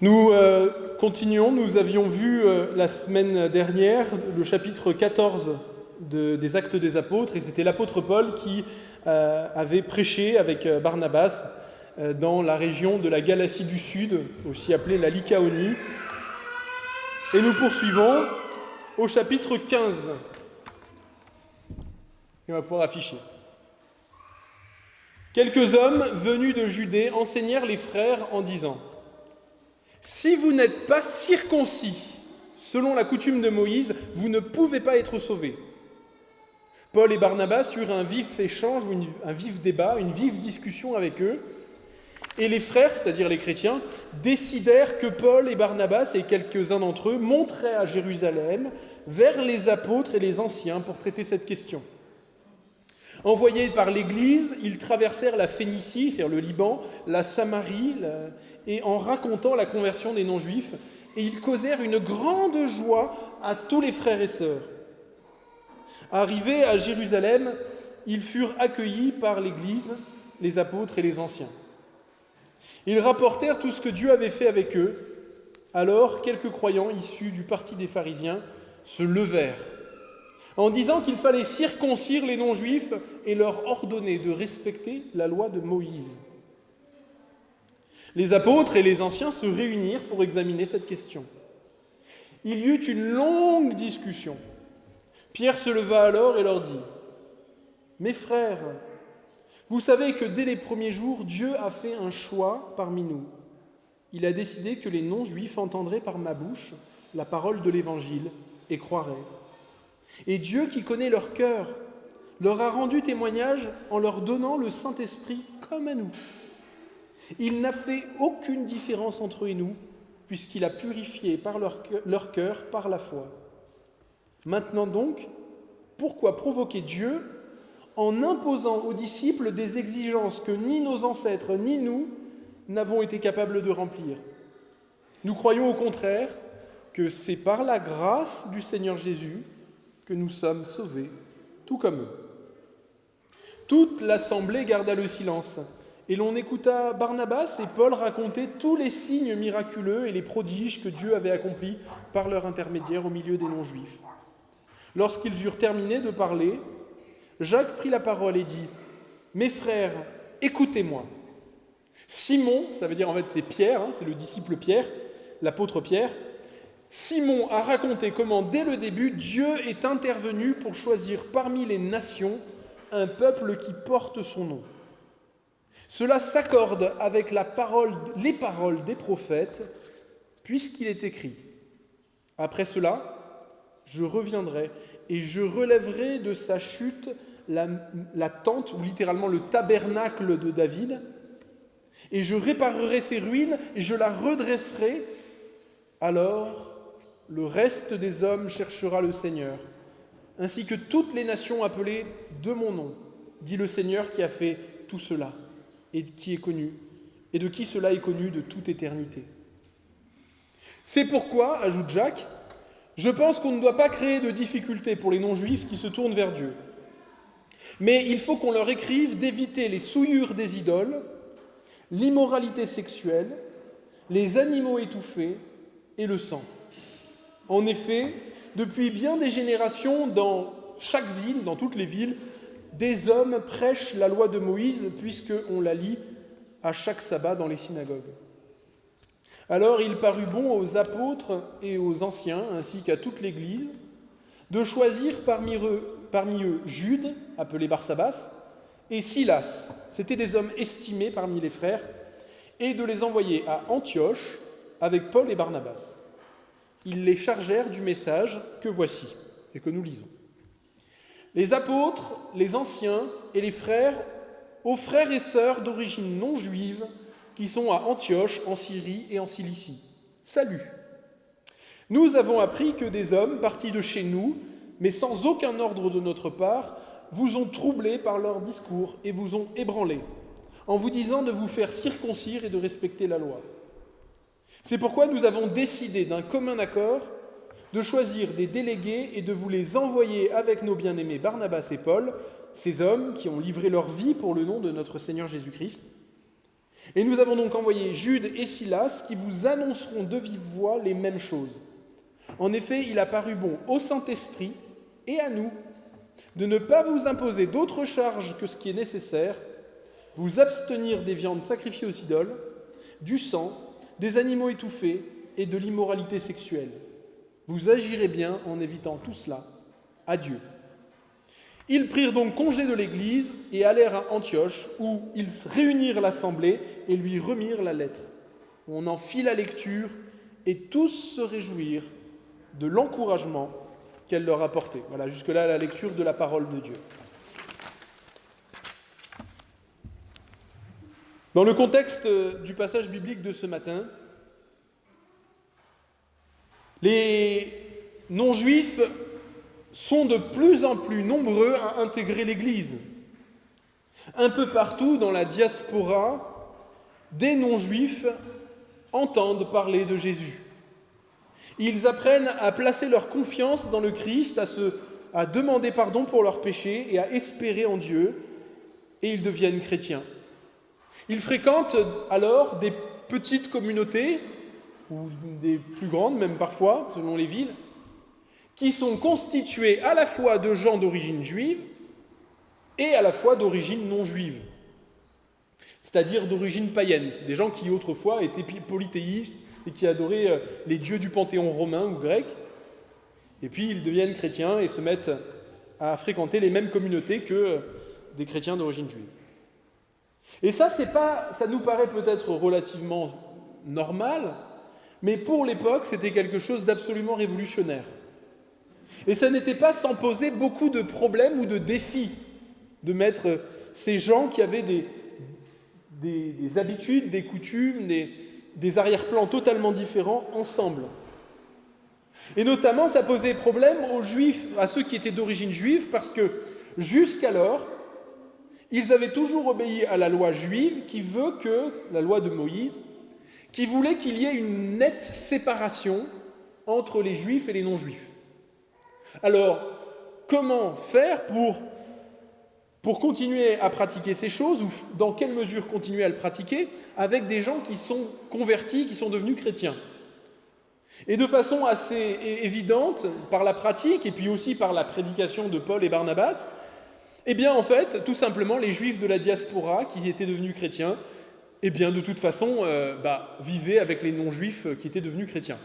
Nous continuons, nous avions vu la semaine dernière le chapitre 14 des Actes des Apôtres, et c'était l'apôtre Paul qui avait prêché avec Barnabas dans la région de la Galatie du Sud, aussi appelée la Lycaonie. Et nous poursuivons au chapitre 15. Et on va pouvoir afficher. Quelques hommes venus de Judée enseignèrent les frères en disant : si vous n'êtes pas circoncis, selon la coutume de Moïse, vous ne pouvez pas être sauvés. Paul et Barnabas eurent un vif échange, un vif débat, une vive discussion avec eux. Et les frères, c'est-à-dire les chrétiens, décidèrent que Paul et Barnabas et quelques-uns d'entre eux monteraient à Jérusalem vers les apôtres et les anciens pour traiter cette question. Envoyés par l'Église, ils traversèrent la Phénicie, c'est-à-dire le Liban, la Samarie, et en racontant la conversion des non-juifs, et ils causèrent une grande joie à tous les frères et sœurs. Arrivés à Jérusalem, ils furent accueillis par l'Église, les apôtres et les anciens. Ils rapportèrent tout ce que Dieu avait fait avec eux. Alors, quelques croyants issus du parti des pharisiens se levèrent en disant qu'il fallait circoncire les non-juifs et leur ordonner de respecter la loi de Moïse. Les apôtres et les anciens se réunirent pour examiner cette question. Il y eut une longue discussion. Pierre se leva alors et leur dit : « Mes frères, vous savez que dès les premiers jours, Dieu a fait un choix parmi nous. Il a décidé que les non-juifs entendraient par ma bouche la parole de l'Évangile et croiraient. Et Dieu, qui connaît leur cœur, leur a rendu témoignage en leur donnant le Saint-Esprit comme à nous. Il n'a fait aucune différence entre eux et nous, puisqu'il a purifié par leur cœur par la foi. Maintenant donc, pourquoi provoquer Dieu en imposant aux disciples des exigences que ni nos ancêtres ni nous n'avons été capables de remplir ? Nous croyons au contraire que c'est par la grâce du Seigneur Jésus que nous sommes sauvés, tout comme eux. » Toute l'assemblée garda le silence, et l'on écouta Barnabas et Paul raconter tous les signes miraculeux et les prodiges que Dieu avait accomplis par leur intermédiaire au milieu des non-juifs. Lorsqu'ils eurent terminé de parler, Jacques prit la parole et dit : « Mes frères, écoutez-moi. Simon, ça veut dire en fait c'est Pierre, c'est le disciple Pierre, l'apôtre Pierre, Simon a raconté comment dès le début Dieu est intervenu pour choisir parmi les nations un peuple qui porte son nom. Cela s'accorde avec les paroles des prophètes, puisqu'il est écrit : après cela, je reviendrai et je relèverai de sa chute la tente, ou littéralement le tabernacle de David, et je réparerai ses ruines et je la redresserai. Alors, le reste des hommes cherchera le Seigneur, ainsi que toutes les nations appelées de mon nom, dit le Seigneur qui a fait tout cela, et qui est connu, et de qui cela est connu de toute éternité. C'est pourquoi, ajoute Jacques, je pense qu'on ne doit pas créer de difficultés pour les non-juifs qui se tournent vers Dieu. Mais il faut qu'on leur écrive d'éviter les souillures des idoles, l'immoralité sexuelle, les animaux étouffés et le sang. En effet, depuis bien des générations, dans chaque ville, dans toutes les villes, des hommes prêchent la loi de Moïse, puisqu'on la lit à chaque sabbat dans les synagogues. Alors il parut bon aux apôtres et aux anciens, ainsi qu'à toute l'Église, de choisir parmi eux Jude, appelé Barsabas, et Silas, c'étaient des hommes estimés parmi les frères, et de les envoyer à Antioche avec Paul et Barnabas. Ils les chargèrent du message que voici, et que nous lisons. Les apôtres, les anciens et les frères, aux frères et sœurs d'origine non juive, qui sont à Antioche, en Syrie et en Cilicie. Salut. Nous avons appris que des hommes partis de chez nous, mais sans aucun ordre de notre part, vous ont troublés par leur discours et vous ont ébranlés, en vous disant de vous faire circoncire et de respecter la loi. C'est pourquoi nous avons décidé d'un commun accord de choisir des délégués et de vous les envoyer avec nos bien-aimés Barnabas et Paul, ces hommes qui ont livré leur vie pour le nom de notre Seigneur Jésus-Christ. Et nous avons donc envoyé Jude et Silas qui vous annonceront de vive voix les mêmes choses. En effet, il a paru bon au Saint-Esprit et à nous de ne pas vous imposer d'autres charges que ce qui est nécessaire, vous abstenir des viandes sacrifiées aux idoles, du sang, des animaux étouffés et de l'immoralité sexuelle. Vous agirez bien en évitant tout cela. Adieu. Ils prirent donc congé de l'Église et allèrent à Antioche, où ils réunirent l'assemblée et lui remirent la lettre. On en fit la lecture et tous se réjouirent de l'encouragement qu'elle leur apportait. Voilà, jusque-là la lecture de la parole de Dieu. Dans le contexte du passage biblique de ce matin, les non-juifs sont de plus en plus nombreux à intégrer l'Église. Un peu partout dans la diaspora, des non-juifs entendent parler de Jésus. Ils apprennent à placer leur confiance dans le Christ, à demander pardon pour leurs péchés et à espérer en Dieu, et ils deviennent chrétiens. Ils fréquentent alors des petites communautés, ou des plus grandes même parfois, selon les villes, qui sont constituées à la fois de gens d'origine juive et à la fois d'origine non juive, c'est-à-dire d'origine païenne. C'est des gens qui autrefois étaient polythéistes et qui adoraient les dieux du panthéon romain ou grec, et puis ils deviennent chrétiens et se mettent à fréquenter les mêmes communautés que des chrétiens d'origine juive. Et ça nous paraît peut-être relativement normal, mais pour l'époque, c'était quelque chose d'absolument révolutionnaire. Et ça n'était pas sans poser beaucoup de problèmes ou de défis de mettre ces gens qui avaient des habitudes, des coutumes, des arrière-plans totalement différents ensemble. Et notamment, ça posait problème aux Juifs, à ceux qui étaient d'origine juive, parce que jusqu'alors, ils avaient toujours obéi à la loi juive la loi de Moïse, qui voulait qu'il y ait une nette séparation entre les Juifs et les non-Juifs. Alors, comment faire pour continuer à pratiquer ces choses, ou dans quelle mesure continuer à le pratiquer avec des gens qui sont convertis, qui sont devenus chrétiens? Et de façon assez évidente, par la pratique et puis aussi par la prédication de Paul et Barnabas, eh bien en fait, tout simplement, les Juifs de la diaspora qui étaient devenus chrétiens, eh bien de toute façon, vivaient avec les non-Juifs qui étaient devenus chrétiens.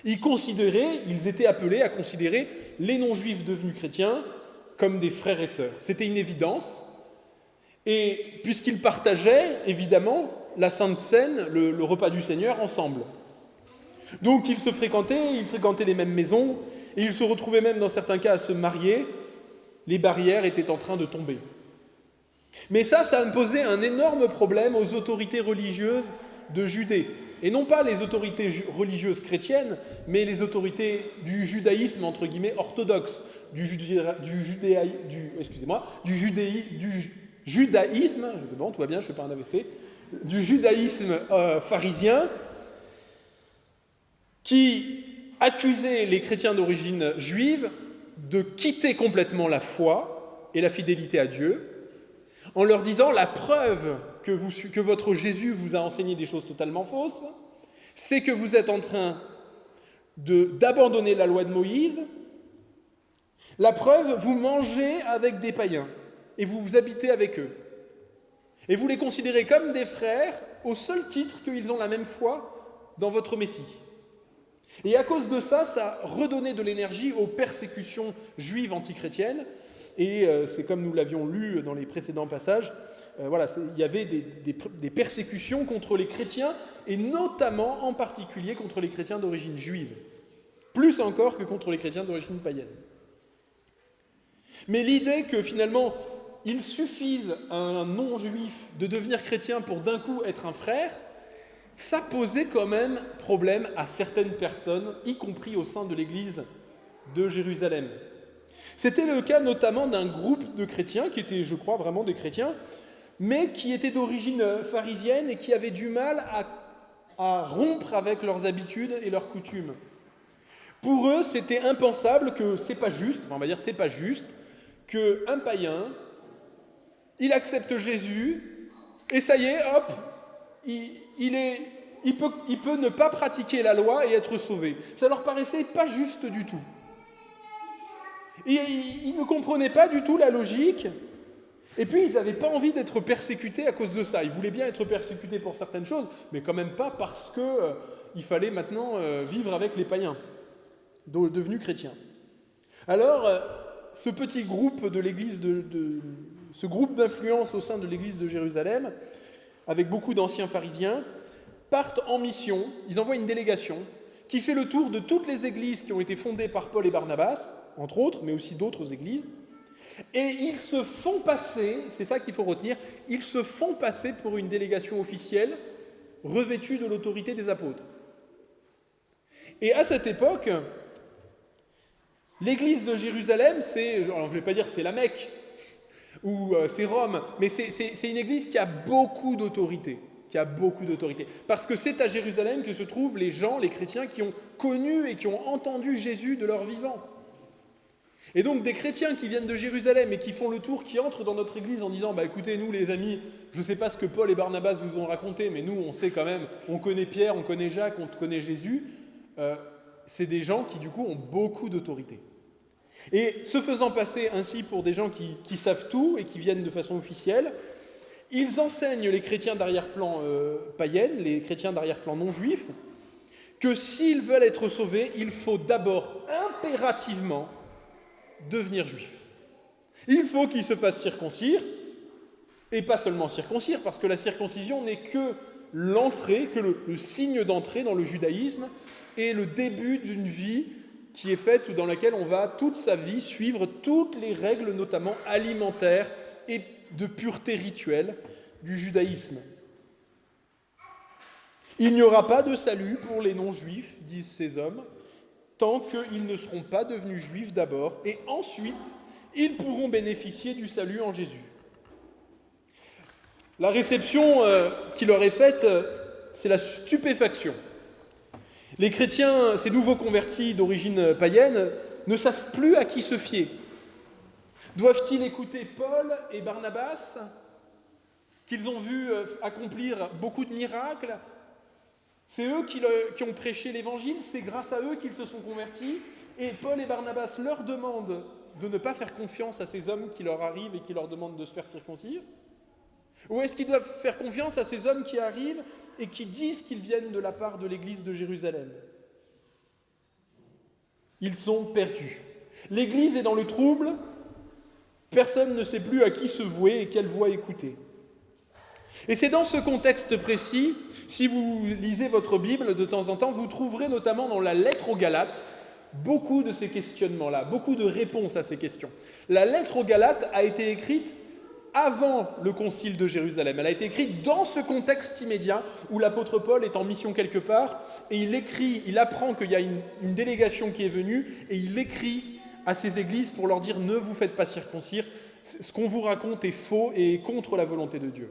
Ils étaient appelés à considérer les non-juifs devenus chrétiens comme des frères et sœurs. C'était une évidence. Et puisqu'ils partageaient, évidemment, la Sainte Seine, le repas du Seigneur, ensemble. Donc ils fréquentaient les mêmes maisons, et ils se retrouvaient même dans certains cas à se marier. Les barrières étaient en train de tomber. Mais ça imposait un énorme problème aux autorités religieuses de Judée. Et non pas les autorités religieuses chrétiennes, mais les autorités du judaïsme, entre guillemets, orthodoxe, du judaïsme, c'est bon, tout va bien, je ne fais pas un AVC, du judaïsme pharisien, qui accusait les chrétiens d'origine juive de quitter complètement la foi et la fidélité à Dieu, en leur disant la preuve que votre Jésus vous a enseigné des choses totalement fausses, c'est que vous êtes en train d'abandonner la loi de Moïse. La preuve, vous mangez avec des païens et vous habitez avec eux. Et vous les considérez comme des frères au seul titre qu'ils ont la même foi dans votre Messie. Et à cause de ça, ça redonnait de l'énergie aux persécutions juives antichrétiennes. Et c'est comme nous l'avions lu dans les précédents passages, il y avait des persécutions contre les chrétiens, et notamment, en particulier, contre les chrétiens d'origine juive. Plus encore que contre les chrétiens d'origine païenne. Mais l'idée que finalement, il suffise à un non-juif de devenir chrétien pour d'un coup être un frère, ça posait quand même problème à certaines personnes, y compris au sein de l'église de Jérusalem. C'était le cas notamment d'un groupe de chrétiens, qui étaient, je crois, vraiment des chrétiens, mais qui étaient d'origine pharisienne et qui avaient du mal à rompre avec leurs habitudes et leurs coutumes. Pour eux, c'était impensable que c'est pas juste qu'un païen, il accepte Jésus, et ça y est, hop, il peut ne pas pratiquer la loi et être sauvé. Ça leur paraissait pas juste du tout. Et ils ne comprenaient pas du tout la logique. Et puis, ils n'avaient pas envie d'être persécutés à cause de ça. Ils voulaient bien être persécutés pour certaines choses, mais quand même pas parce qu'il fallait maintenant vivre avec les païens, devenus chrétiens. Alors, ce petit groupe de l'église ce groupe d'influence au sein de l'église de Jérusalem, avec beaucoup d'anciens pharisiens, partent en mission. Ils envoient une délégation qui fait le tour de toutes les églises qui ont été fondées par Paul et Barnabas, entre autres, mais aussi d'autres églises. Et ils se font passer, c'est ça qu'il faut retenir, ils se font passer pour une délégation officielle revêtue de l'autorité des apôtres. Et à cette époque, l'église de Jérusalem, alors je ne vais pas dire c'est la Mecque ou c'est Rome, mais c'est une église qui a beaucoup d'autorité. Parce que c'est à Jérusalem que se trouvent les gens, les chrétiens, qui ont connu et qui ont entendu Jésus de leur vivant. Et donc des chrétiens qui viennent de Jérusalem et qui font le tour, qui entrent dans notre église en disant « écoutez, nous les amis, je ne sais pas ce que Paul et Barnabas vous ont raconté, mais nous on sait quand même, on connaît Pierre, on connaît Jacques, on connaît Jésus. C'est des gens qui du coup ont beaucoup d'autorité. » Et se faisant passer ainsi pour des gens qui savent tout et qui viennent de façon officielle, ils enseignent les chrétiens d'arrière-plan païennes, les chrétiens d'arrière-plan non juifs, que s'ils veulent être sauvés, il faut d'abord impérativement devenir juif. Il faut qu'ils se fassent circoncire, et pas seulement circoncire, parce que la circoncision n'est que l'entrée, que le signe d'entrée dans le judaïsme, et le début d'une vie qui est faite dans laquelle on va toute sa vie suivre toutes les règles, notamment alimentaires et de pureté rituelle du judaïsme. Il n'y aura pas de salut pour les non-juifs, disent ces hommes, tant qu'ils ne seront pas devenus juifs d'abord, et ensuite, ils pourront bénéficier du salut en Jésus. La réception qui leur est faite, c'est la stupéfaction. Les chrétiens, ces nouveaux convertis d'origine païenne, ne savent plus à qui se fier. Doivent-ils écouter Paul et Barnabas, qu'ils ont vus accomplir beaucoup de miracles? C'est eux qui ont prêché l'évangile, c'est grâce à eux qu'ils se sont convertis, et Paul et Barnabas leur demandent de ne pas faire confiance à ces hommes qui leur arrivent et qui leur demandent de se faire circoncire? Ou est-ce qu'ils doivent faire confiance à ces hommes qui arrivent et qui disent qu'ils viennent de la part de l'église de Jérusalem? Ils sont perdus. L'église est dans le trouble, personne ne sait plus à qui se vouer et quelle voix écouter. Et c'est dans ce contexte précis, si vous lisez votre Bible de temps en temps, vous trouverez notamment dans la lettre aux Galates beaucoup de ces questionnements-là, beaucoup de réponses à ces questions. La lettre aux Galates a été écrite avant le concile de Jérusalem. Elle a été écrite dans ce contexte immédiat où l'apôtre Paul est en mission quelque part et il apprend qu'il y a une délégation qui est venue et il écrit à ces églises pour leur dire « Ne vous faites pas circoncire, ce qu'on vous raconte est faux et contre la volonté de Dieu. »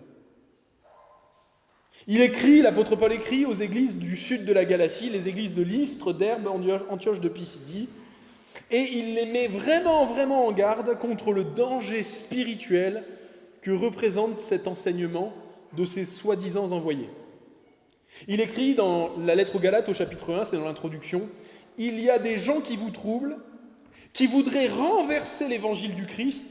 L'apôtre Paul écrit aux églises du sud de la Galatie, les églises de Lystre, d'Herbe, Antioche de Pisidie, et il les met vraiment, vraiment en garde contre le danger spirituel que représente cet enseignement de ces soi-disant envoyés. Il écrit dans la lettre aux Galates au chapitre 1, c'est dans l'introduction, « Il y a des gens qui vous troublent, qui voudraient renverser l'évangile du Christ,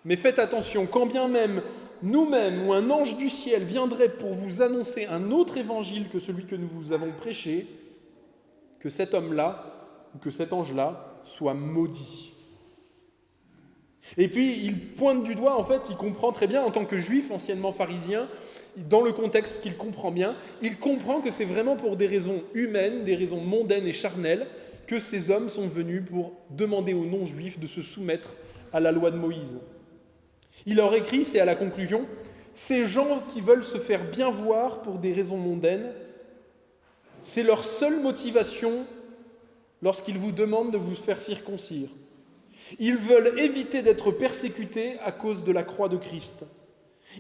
mais faites attention, quand bien même nous-mêmes ou un ange du ciel viendrait pour vous annoncer un autre évangile que celui que nous vous avons prêché, que cet homme-là ou que cet ange-là soit maudit. » Et puis, il pointe du doigt, en fait, il comprend très bien, en tant que juif, anciennement pharisien, dans le contexte qu'il comprend bien, il comprend que c'est vraiment pour des raisons humaines, des raisons mondaines et charnelles, que ces hommes sont venus pour demander aux non-juifs de se soumettre à la loi de Moïse. Il leur écrit, c'est à la conclusion, « Ces gens qui veulent se faire bien voir pour des raisons mondaines, c'est leur seule motivation lorsqu'ils vous demandent de vous faire circoncire. Ils veulent éviter d'être persécutés à cause de la croix de Christ.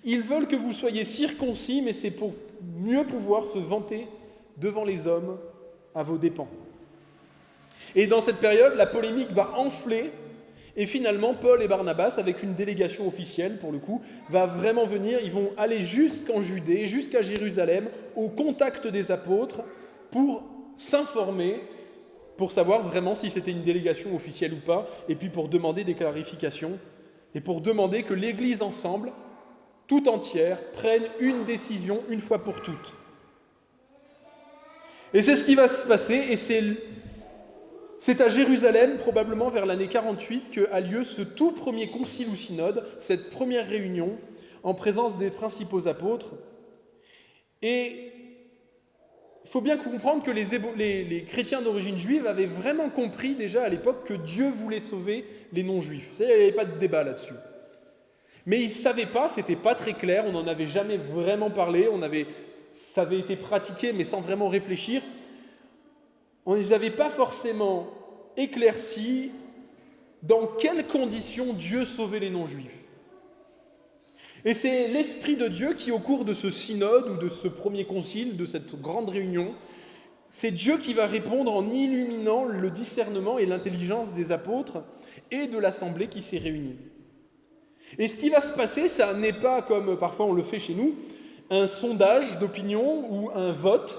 Ils veulent que vous soyez circoncis, mais c'est pour mieux pouvoir se vanter devant les hommes à vos dépens. » Et dans cette période, la polémique va enfler Et finalement, Paul et Barnabas, avec une délégation officielle pour le coup, va vraiment venir, ils vont aller jusqu'en Judée, jusqu'à Jérusalem, au contact des apôtres, pour s'informer, pour savoir vraiment si c'était une délégation officielle ou pas, et puis pour demander des clarifications, et pour demander que l'Église ensemble, tout entière, prenne une décision une fois pour toutes. Et c'est ce qui va se passer, et c'est à Jérusalem, probablement vers l'année 48, qu'a lieu ce tout premier concile ou synode, cette première réunion, en présence des principaux apôtres. Et il faut bien comprendre que les chrétiens d'origine juive avaient vraiment compris déjà à l'époque que Dieu voulait sauver les non-juifs. Il n'y avait pas de débat là-dessus. Mais ils ne savaient pas, c'était pas très clair, on n'en avait jamais vraiment parlé, ça avait été pratiqué mais sans vraiment réfléchir. On ne les avait pas forcément éclaircis dans quelles conditions Dieu sauvait les non-juifs. Et c'est l'Esprit de Dieu qui, au cours de ce synode ou de ce premier concile, de cette grande réunion, c'est Dieu qui va répondre en illuminant le discernement et l'intelligence des apôtres et de l'assemblée qui s'est réunie. Et ce qui va se passer, ça n'est pas, comme parfois on le fait chez nous, un sondage d'opinion ou un vote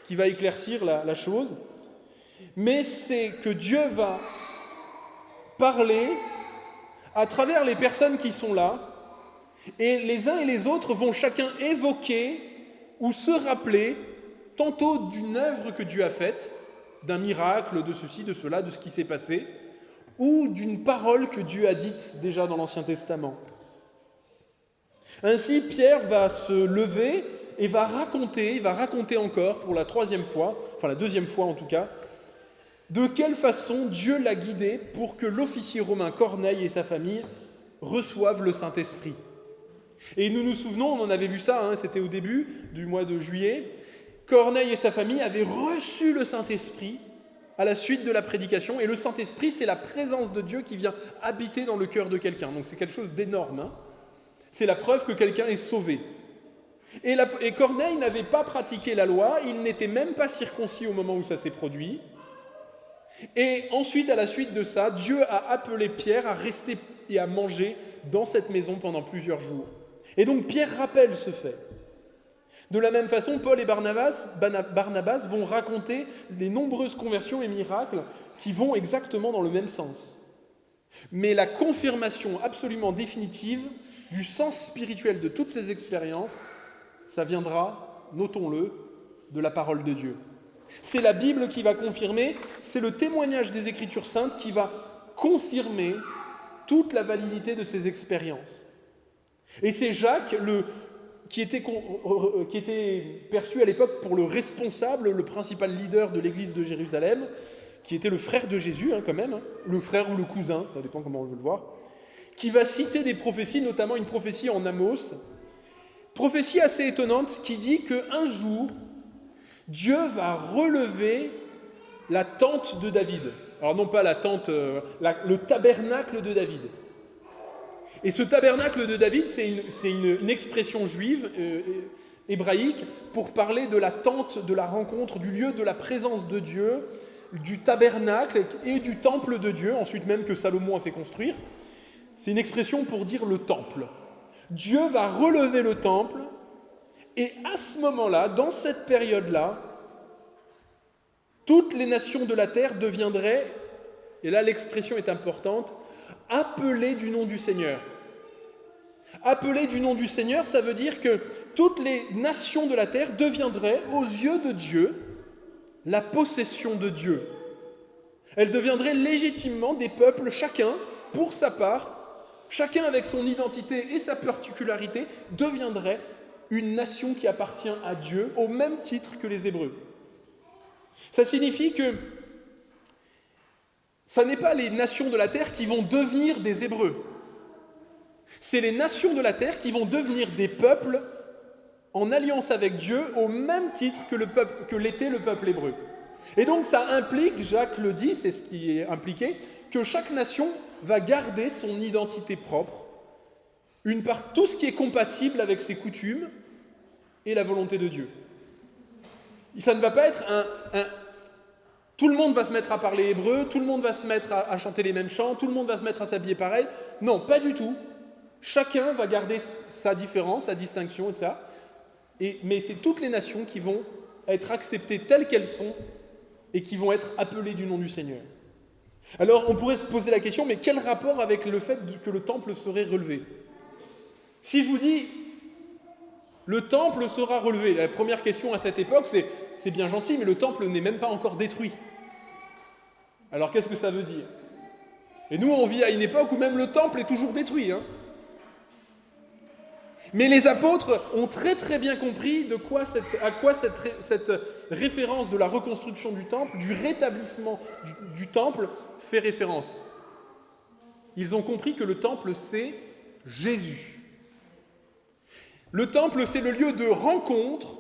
qui va éclaircir la chose, mais c'est que Dieu va parler à travers les personnes qui sont là, et les uns et les autres vont chacun évoquer ou se rappeler tantôt d'une œuvre que Dieu a faite, d'un miracle, de ceci, de cela, de ce qui s'est passé, ou d'une parole que Dieu a dite déjà dans l'Ancien Testament. Ainsi, Pierre va se lever et va raconter encore pour la troisième fois, enfin la deuxième fois en tout cas, de quelle façon Dieu l'a guidé pour que l'officier romain Corneille et sa famille reçoivent le Saint-Esprit. Et nous nous souvenons, on en avait vu ça, c'était au début du mois de juillet, Corneille et sa famille avaient reçu le Saint-Esprit à la suite de la prédication, et le Saint-Esprit, c'est la présence de Dieu qui vient habiter dans le cœur de quelqu'un, donc c'est quelque chose d'énorme, C'est la preuve que quelqu'un est sauvé. Et Corneille n'avait pas pratiqué la loi, il n'était même pas circoncis au moment où ça s'est produit, et ensuite, à la suite de ça, Dieu a appelé Pierre à rester et à manger dans cette maison pendant plusieurs jours. Et donc Pierre rappelle ce fait. De la même façon, Paul et Barnabas vont raconter les nombreuses conversions et miracles qui vont exactement dans le même sens. Mais la confirmation absolument définitive du sens spirituel de toutes ces expériences, ça viendra, notons-le, de la parole de Dieu. C'est la Bible qui va confirmer, c'est le témoignage des Écritures saintes qui va confirmer toute la validité de ces expériences. Et c'est Jacques, qui était perçu à l'époque pour le responsable, le principal leader de l'église de Jérusalem, qui était le frère de Jésus quand même, le frère ou le cousin, ça dépend comment on veut le voir, qui va citer des prophéties, notamment une prophétie en Amos, prophétie assez étonnante qui dit qu'un jour, Dieu va relever la tente de David. Alors non pas la tente, le tabernacle de David. Et ce tabernacle de David, c'est une expression juive, hébraïque, pour parler de la tente de la rencontre, du lieu de la présence de Dieu, du tabernacle et du temple de Dieu, ensuite même que Salomon a fait construire. C'est une expression pour dire le temple. Dieu va relever le temple, et à ce moment-là, dans cette période-là, toutes les nations de la terre deviendraient, et là l'expression est importante, appelées du nom du Seigneur. Appelées du nom du Seigneur, ça veut dire que toutes les nations de la terre deviendraient, aux yeux de Dieu, la possession de Dieu. Elles deviendraient légitimement des peuples, chacun, pour sa part, chacun avec son identité et sa particularité, deviendrait une nation qui appartient à Dieu au même titre que les Hébreux. Ça signifie que ça n'est pas les nations de la terre qui vont devenir des Hébreux. C'est les nations de la terre qui vont devenir des peuples en alliance avec Dieu au même titre que l'était le peuple hébreu. Et donc ça implique, Jacques le dit, c'est ce qui est impliqué, que chaque nation va garder son identité propre, tout ce qui est compatible avec ses coutumes et la volonté de Dieu. Ça ne va pas être tout le monde va se mettre à parler hébreu, tout le monde va se mettre à chanter les mêmes chants, tout le monde va se mettre à s'habiller pareil. Non, pas du tout. Chacun va garder sa différence, sa distinction et ça. Mais c'est toutes les nations qui vont être acceptées telles qu'elles sont et qui vont être appelées du nom du Seigneur. Alors, on pourrait se poser la question, mais quel rapport avec le fait que le temple serait relevé? Si je vous dis, le temple sera relevé, la première question à cette époque, c'est bien gentil, mais le temple n'est même pas encore détruit. Alors, qu'est-ce que ça veut dire? Et nous, on vit à une époque où même le temple est toujours détruit. Mais les apôtres ont très très bien compris à quoi cette référence de la reconstruction du temple, du rétablissement du temple fait référence. Ils ont compris que le temple, c'est Jésus. Le temple, c'est le lieu de rencontre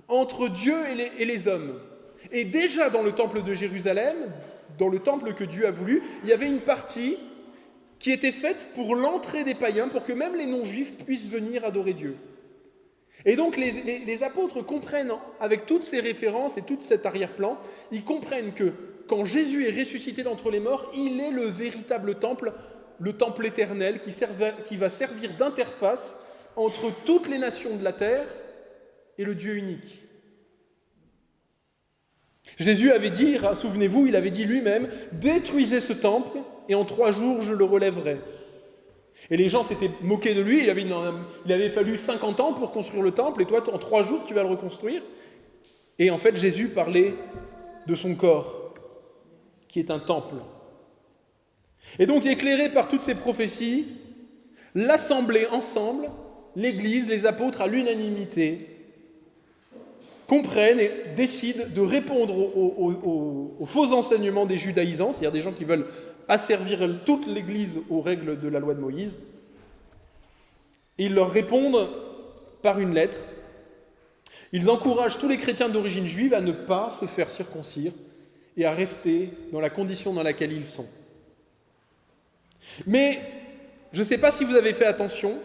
entre Dieu et les hommes. Et déjà dans le temple de Jérusalem, dans le temple que Dieu a voulu, il y avait une partie qui était faite pour l'entrée des païens, pour que même les non-juifs puissent venir adorer Dieu. Et donc les apôtres comprennent, avec toutes ces références et tout cet arrière-plan, ils comprennent que quand Jésus est ressuscité d'entre les morts, il est le véritable temple, le temple éternel qui va servir d'interface entre toutes les nations de la terre et le Dieu unique. Jésus avait dit, souvenez-vous, il avait dit lui-même, « Détruisez ce temple, et en 3 jours je le relèverai. » Et les gens s'étaient moqués de lui, il avait fallu 50 ans pour construire le temple, et toi, en 3 jours, tu vas le reconstruire. Et en fait, Jésus parlait de son corps, qui est un temple. Et donc, éclairé par toutes ces prophéties, l'assemblée ensemble, l'Église, les apôtres à l'unanimité, comprennent et décident de répondre aux faux enseignements des judaïsants, c'est-à-dire des gens qui veulent asservir toute l'Église aux règles de la loi de Moïse. Et ils leur répondent par une lettre. Ils encouragent tous les chrétiens d'origine juive à ne pas se faire circoncire et à rester dans la condition dans laquelle ils sont. Mais, je ne sais pas si vous avez fait attention,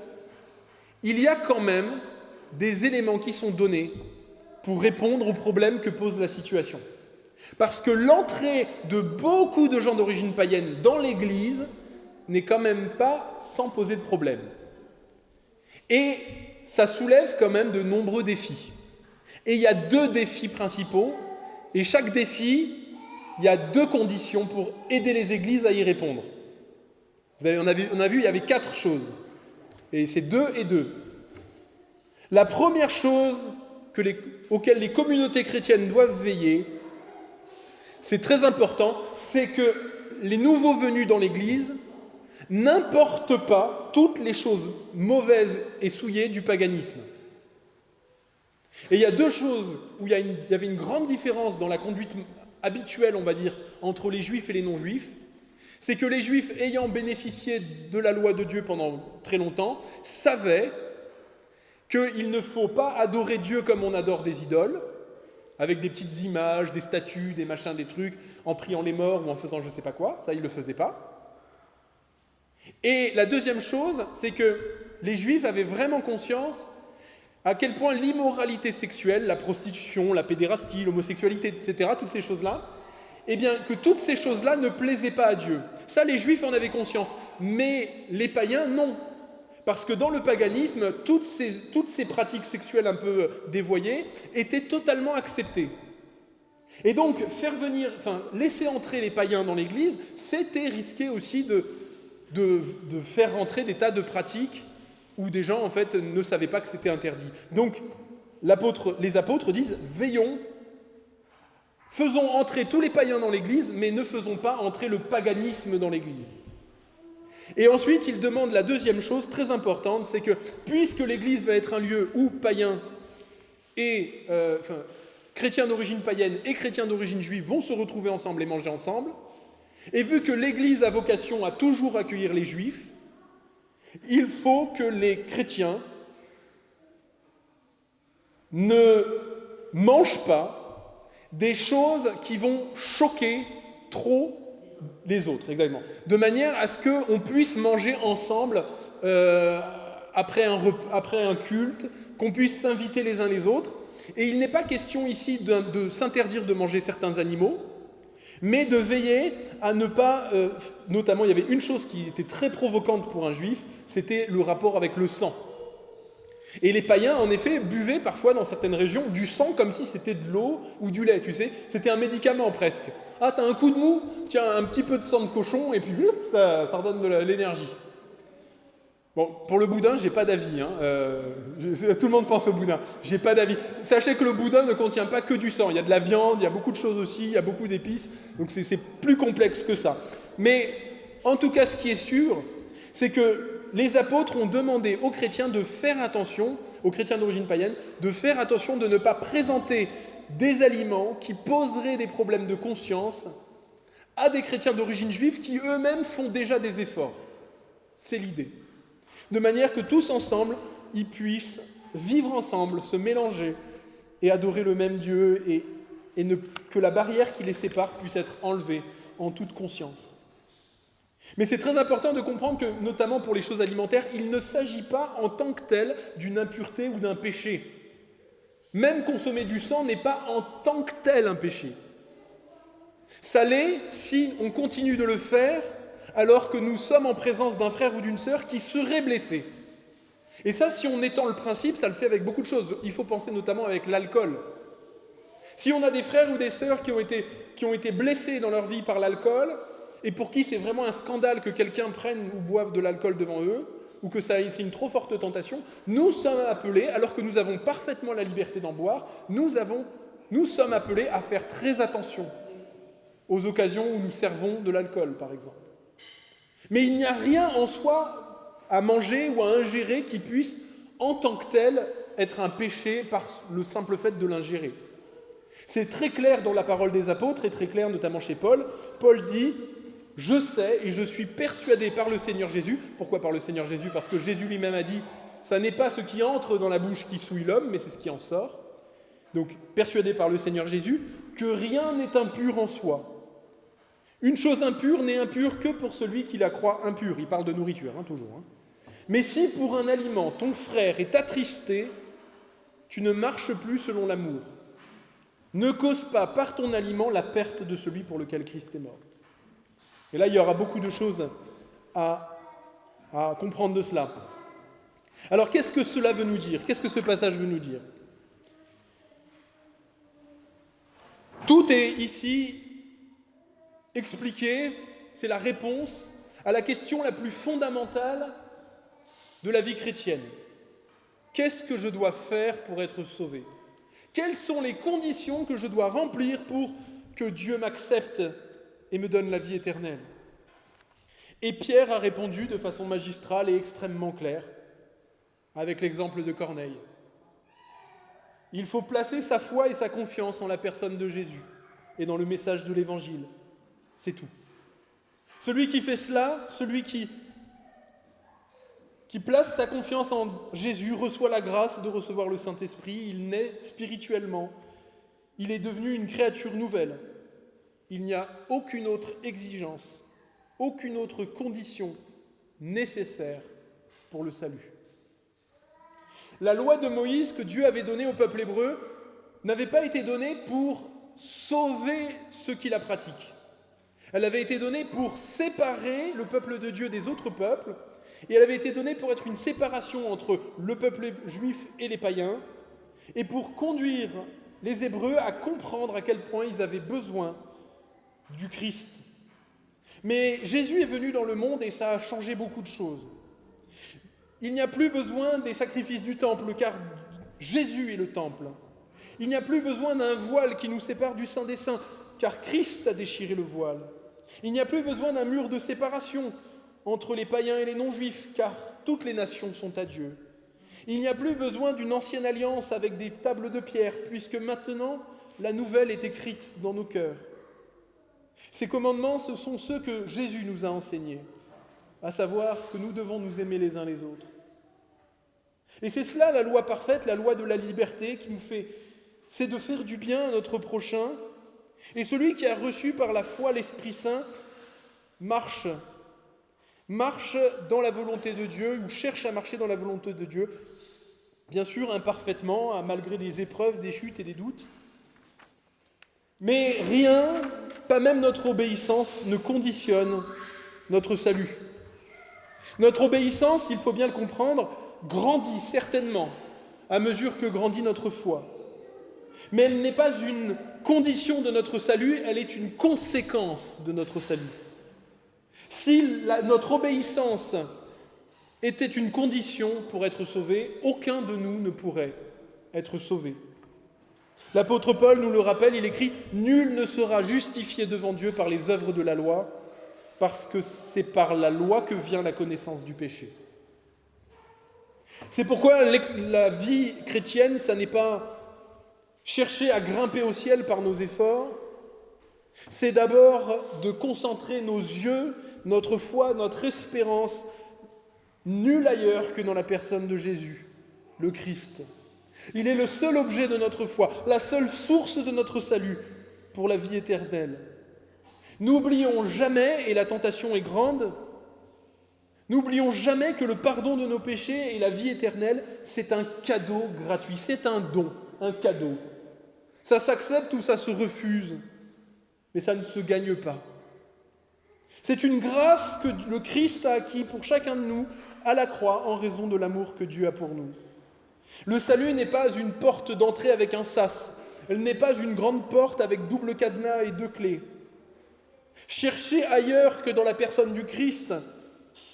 il y a quand même des éléments qui sont donnés pour répondre aux problèmes que pose la situation. Parce que l'entrée de beaucoup de gens d'origine païenne dans l'Église n'est quand même pas sans poser de problème. Et ça soulève quand même de nombreux défis. Et il y a 2 défis principaux, et chaque défi, il y a 2 conditions pour aider les églises à y répondre. On a vu, il y avait 4 choses. Et c'est 2 et 2. La première chose auxquelles les communautés chrétiennes doivent veiller, c'est très important, c'est que les nouveaux venus dans l'Église n'importent pas toutes les choses mauvaises et souillées du paganisme. Et il y a 2 choses où il y avait une grande différence dans la conduite habituelle, on va dire, entre les juifs et les non-juifs. C'est que les juifs, ayant bénéficié de la loi de Dieu pendant très longtemps, savaient qu'il ne faut pas adorer Dieu comme on adore des idoles, avec des petites images, des statues, des machins, des trucs, en priant les morts ou en faisant je ne sais pas quoi. Ça, ils ne le faisaient pas. Et la deuxième chose, c'est que les Juifs avaient vraiment conscience à quel point l'immoralité sexuelle, la prostitution, la pédérastie, l'homosexualité, etc., toutes ces choses-là, eh bien, que toutes ces choses-là ne plaisaient pas à Dieu. Ça, les Juifs en avaient conscience. Mais les païens, non. Parce que dans le paganisme, toutes ces pratiques sexuelles un peu dévoyées étaient totalement acceptées. Et donc, laisser entrer les païens dans l'Église, c'était risquer aussi de faire rentrer des tas de pratiques où des gens, en fait, ne savaient pas que c'était interdit. Donc, les apôtres disent, veillons, faisons entrer tous les païens dans l'Église, mais ne faisons pas entrer le paganisme dans l'Église. Et ensuite, il demande la deuxième chose très importante, c'est que puisque l'Église va être un lieu où païens et chrétiens d'origine païenne et chrétiens d'origine juive vont se retrouver ensemble et manger ensemble, et vu que l'Église a vocation à toujours accueillir les juifs, il faut que les chrétiens ne mangent pas des choses qui vont choquer trop les autres, exactement. De manière à ce qu'on puisse manger ensemble après un culte, qu'on puisse s'inviter les uns les autres. Et il n'est pas question ici de s'interdire de manger certains animaux, mais de veiller à ne pas... notamment, il y avait une chose qui était très provocante pour un juif, c'était le rapport avec le sang. Et les païens, en effet, buvaient parfois dans certaines régions du sang comme si c'était de l'eau ou du lait, tu sais. C'était un médicament presque. Ah, t'as un coup de mou, tiens, un petit peu de sang de cochon, et puis ça redonne de l'énergie. Bon, pour le boudin, j'ai pas d'avis. Tout le monde pense au boudin. J'ai pas d'avis. Sachez que le boudin ne contient pas que du sang. Il y a de la viande, il y a beaucoup de choses aussi, il y a beaucoup d'épices. Donc c'est plus complexe que ça. Mais en tout cas, ce qui est sûr, c'est que les apôtres ont demandé aux chrétiens de faire attention, aux chrétiens d'origine païenne, de faire attention de ne pas présenter des aliments qui poseraient des problèmes de conscience à des chrétiens d'origine juive qui eux-mêmes font déjà des efforts. C'est l'idée. De manière que tous ensemble, ils puissent vivre ensemble, se mélanger et adorer le même Dieu et que la barrière qui les sépare puisse être enlevée en toute conscience. Mais c'est très important de comprendre que, notamment pour les choses alimentaires, il ne s'agit pas en tant que tel d'une impureté ou d'un péché. Même consommer du sang n'est pas en tant que tel un péché. Ça l'est si on continue de le faire alors que nous sommes en présence d'un frère ou d'une sœur qui serait blessé. Et ça, si on étend le principe, ça le fait avec beaucoup de choses. Il faut penser notamment avec l'alcool. Si on a des frères ou des sœurs qui ont été blessés dans leur vie par l'alcool, et pour qui c'est vraiment un scandale que quelqu'un prenne ou boive de l'alcool devant eux, ou que c'est une trop forte tentation, nous sommes appelés, alors que nous avons parfaitement la liberté d'en boire, nous sommes appelés à faire très attention aux occasions où nous servons de l'alcool, par exemple. Mais il n'y a rien en soi à manger ou à ingérer qui puisse, en tant que tel, être un péché par le simple fait de l'ingérer. C'est très clair dans la parole des apôtres, et très clair notamment chez Paul. Paul dit « Je sais et je suis persuadé par le Seigneur Jésus ». Pourquoi par le Seigneur Jésus ? Parce que Jésus lui-même a dit « Ça n'est pas ce qui entre dans la bouche qui souille l'homme, mais c'est ce qui en sort ». Donc, persuadé par le Seigneur Jésus que rien n'est impur en soi. Une chose impure n'est impure que pour celui qui la croit impure. Il parle de nourriture, toujours. Mais si pour un aliment, ton frère est attristé, tu ne marches plus selon l'amour. Ne cause pas par ton aliment la perte de celui pour lequel Christ est mort. Et là, il y aura beaucoup de choses à comprendre de cela. Alors, qu'est-ce que cela veut nous dire ? Qu'est-ce que ce passage veut nous dire ? Tout est ici expliqué, c'est la réponse à la question la plus fondamentale de la vie chrétienne. Qu'est-ce que je dois faire pour être sauvé ? Quelles sont les conditions que je dois remplir pour que Dieu m'accepte et me donne la vie éternelle ? Et Pierre a répondu de façon magistrale et extrêmement claire, avec l'exemple de Corneille. Il faut placer sa foi et sa confiance en la personne de Jésus et dans le message de l'Évangile. C'est tout. Celui qui fait cela, celui qui place sa confiance en Jésus, reçoit la grâce de recevoir le Saint-Esprit, il naît spirituellement, il est devenu une créature nouvelle. Il n'y a aucune autre exigence, aucune autre condition nécessaire pour le salut. La loi de Moïse que Dieu avait donnée au peuple hébreu n'avait pas été donnée pour sauver ceux qui la pratiquent. Elle avait été donnée pour séparer le peuple de Dieu des autres peuples, et elle avait été donnée pour être une séparation entre le peuple juif et les païens, et pour conduire les Hébreux à comprendre à quel point ils avaient besoin du Christ. Mais Jésus est venu dans le monde et ça a changé beaucoup de choses. Il n'y a plus besoin des sacrifices du temple, car Jésus est le temple. Il n'y a plus besoin d'un voile qui nous sépare du Saint des Saints, car Christ a déchiré le voile. Il n'y a plus besoin d'un mur de séparation entre les païens et les non-juifs, car toutes les nations sont à Dieu. Il n'y a plus besoin d'une ancienne alliance avec des tables de pierre, puisque maintenant la nouvelle est écrite dans nos cœurs. Ces commandements, ce sont ceux que Jésus nous a enseignés, à savoir que nous devons nous aimer les uns les autres. Et c'est cela la loi parfaite, la loi de la liberté qui nous fait, c'est de faire du bien à notre prochain. Et celui qui a reçu par la foi l'Esprit Saint marche dans la volonté de Dieu ou cherche à marcher dans la volonté de Dieu, bien sûr imparfaitement, malgré des épreuves, des chutes et des doutes. Mais rien pas même notre obéissance ne conditionne notre salut. Notre obéissance, il faut bien le comprendre, grandit certainement à mesure que grandit notre foi. Mais elle n'est pas une condition de notre salut, elle est une conséquence de notre salut. Si notre obéissance était une condition pour être sauvé, aucun de nous ne pourrait être sauvé. L'apôtre Paul nous le rappelle, il écrit « Nul ne sera justifié devant Dieu par les œuvres de la loi, parce que c'est par la loi que vient la connaissance du péché. » C'est pourquoi la vie chrétienne, ça n'est pas chercher à grimper au ciel par nos efforts, c'est d'abord de concentrer nos yeux, notre foi, notre espérance, nulle ailleurs que dans la personne de Jésus, le Christ. Il est le seul objet de notre foi, la seule source de notre salut pour la vie éternelle. N'oublions jamais, et la tentation est grande, n'oublions jamais que le pardon de nos péchés et la vie éternelle, c'est un cadeau gratuit, c'est un don, un cadeau. Ça s'accepte ou ça se refuse, mais ça ne se gagne pas. C'est une grâce que le Christ a acquis pour chacun de nous à la croix en raison de l'amour que Dieu a pour nous. Le salut n'est pas une porte d'entrée avec un sas, elle n'est pas une grande porte avec double cadenas et 2 clés. Chercher ailleurs que dans la personne du Christ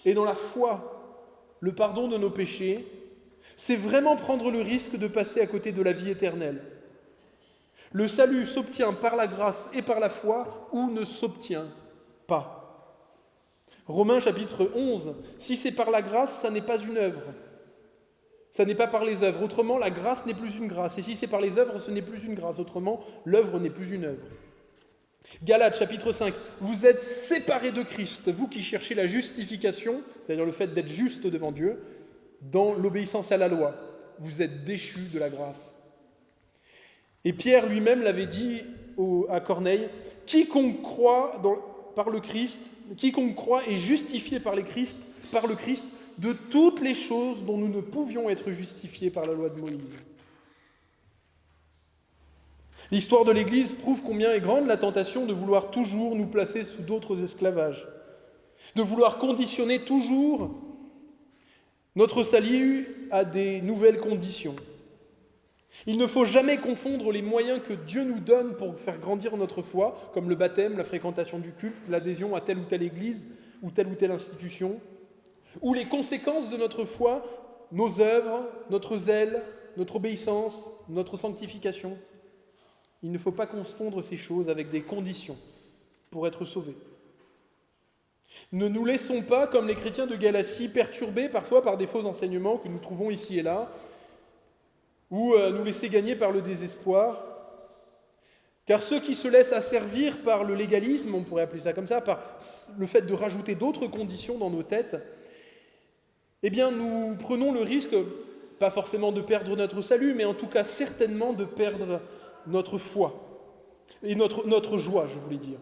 et dans la foi le pardon de nos péchés, c'est vraiment prendre le risque de passer à côté de la vie éternelle. Le salut s'obtient par la grâce et par la foi ou ne s'obtient pas. Romains chapitre 11, si c'est par la grâce, ça n'est pas une œuvre. Ça n'est pas par les œuvres. Autrement, la grâce n'est plus une grâce. Et si c'est par les œuvres, ce n'est plus une grâce. Autrement, l'œuvre n'est plus une œuvre. Galates chapitre 5, vous êtes séparés de Christ, vous qui cherchez la justification, c'est-à-dire le fait d'être juste devant Dieu, dans l'obéissance à la loi. Vous êtes déchus de la grâce. Et Pierre lui-même l'avait dit à Corneille, quiconque croit par le Christ, quiconque croit est justifié par le Christ de toutes les choses dont nous ne pouvions être justifiés par la loi de Moïse. L'histoire de l'Église prouve combien est grande la tentation de vouloir toujours nous placer sous d'autres esclavages, de vouloir conditionner toujours notre salut à des nouvelles conditions. Il ne faut jamais confondre les moyens que Dieu nous donne pour faire grandir notre foi, comme le baptême, la fréquentation du culte, l'adhésion à telle ou telle église ou telle institution, ou les conséquences de notre foi, nos œuvres, notre zèle, notre obéissance, notre sanctification. Il ne faut pas confondre ces choses avec des conditions pour être sauvés. Ne nous laissons pas, comme les chrétiens de Galatie, perturbés parfois par des faux enseignements que nous trouvons ici et là, ou nous laisser gagner par le désespoir, car ceux qui se laissent asservir par le légalisme, on pourrait appeler ça comme ça, par le fait de rajouter d'autres conditions dans nos têtes, eh bien nous prenons le risque, pas forcément de perdre notre salut, mais en tout cas certainement de perdre notre foi, et notre joie, je voulais dire,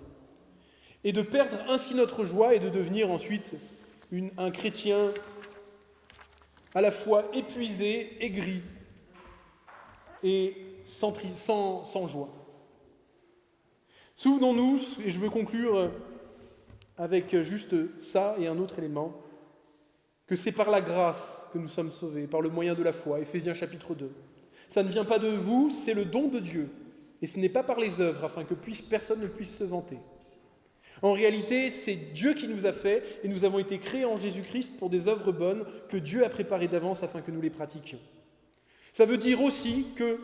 et de perdre ainsi notre joie et de devenir ensuite un chrétien à la fois épuisé, aigri, et sans joie. Souvenons-nous, et je veux conclure avec juste ça et un autre élément, que c'est par la grâce que nous sommes sauvés, par le moyen de la foi, Éphésiens chapitre 2. Ça ne vient pas de vous, c'est le don de Dieu, et ce n'est pas par les œuvres, afin que personne ne puisse se vanter. En réalité, c'est Dieu qui nous a fait, et nous avons été créés en Jésus-Christ pour des œuvres bonnes que Dieu a préparées d'avance afin que nous les pratiquions. Ça veut dire aussi que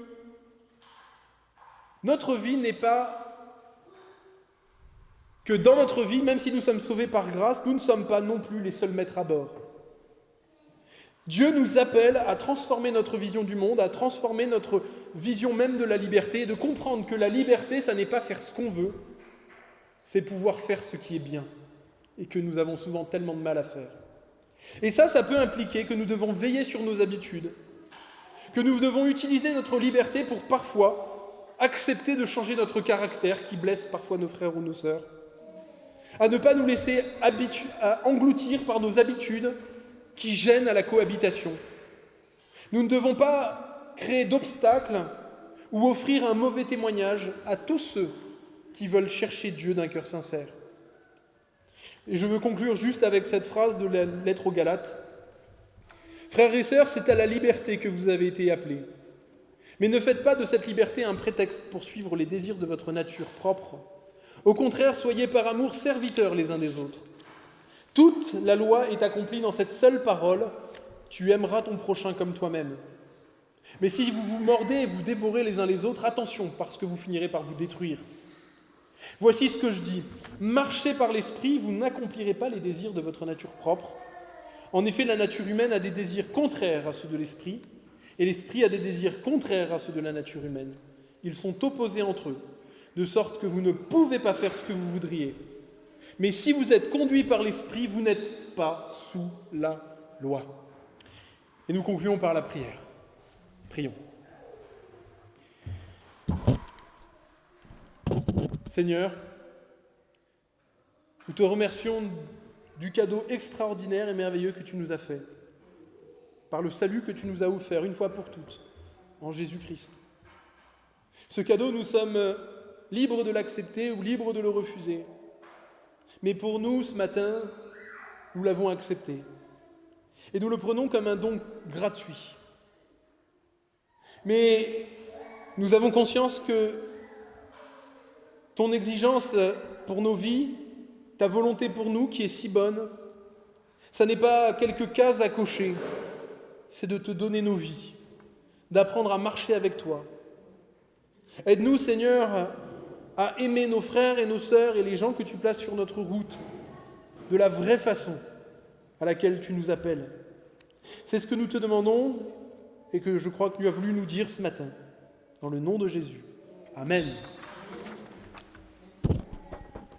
notre vie n'est pas que dans notre vie, même si nous sommes sauvés par grâce, nous ne sommes pas non plus les seuls maîtres à bord. Dieu nous appelle à transformer notre vision du monde, à transformer notre vision même de la liberté, et de comprendre que la liberté, ça n'est pas faire ce qu'on veut, c'est pouvoir faire ce qui est bien, et que nous avons souvent tellement de mal à faire. Et ça peut impliquer que nous devons veiller sur nos habitudes, que nous devons utiliser notre liberté pour parfois accepter de changer notre caractère qui blesse parfois nos frères ou nos sœurs, à ne pas nous laisser engloutir par nos habitudes qui gênent à la cohabitation. Nous ne devons pas créer d'obstacles ou offrir un mauvais témoignage à tous ceux qui veulent chercher Dieu d'un cœur sincère. Et je veux conclure juste avec cette phrase de la lettre aux Galates. Frères et sœurs, c'est à la liberté que vous avez été appelés. Mais ne faites pas de cette liberté un prétexte pour suivre les désirs de votre nature propre. Au contraire, soyez par amour serviteurs les uns des autres. Toute la loi est accomplie dans cette seule parole, tu aimeras ton prochain comme toi-même. Mais si vous vous mordez et vous dévorez les uns les autres, attention, parce que vous finirez par vous détruire. Voici ce que je dis, marchez par l'esprit, vous n'accomplirez pas les désirs de votre nature propre. En effet, la nature humaine a des désirs contraires à ceux de l'esprit, et l'esprit a des désirs contraires à ceux de la nature humaine. Ils sont opposés entre eux, de sorte que vous ne pouvez pas faire ce que vous voudriez. Mais si vous êtes conduits par l'esprit, vous n'êtes pas sous la loi. Et nous concluons par la prière. Prions. Seigneur, nous te remercions du cadeau extraordinaire et merveilleux que tu nous as fait, par le salut que tu nous as offert une fois pour toutes, en Jésus-Christ. Ce cadeau, nous sommes libres de l'accepter ou libres de le refuser. Mais pour nous, ce matin, nous l'avons accepté. Et nous le prenons comme un don gratuit. Mais nous avons conscience que ton exigence pour nos vies, ta volonté pour nous qui est si bonne, ça n'est pas quelques cases à cocher, c'est de te donner nos vies, d'apprendre à marcher avec toi. Aide-nous, Seigneur, à aimer nos frères et nos sœurs et les gens que tu places sur notre route de la vraie façon à laquelle tu nous appelles. C'est ce que nous te demandons et que je crois que tu as voulu nous dire ce matin. Dans le nom de Jésus. Amen.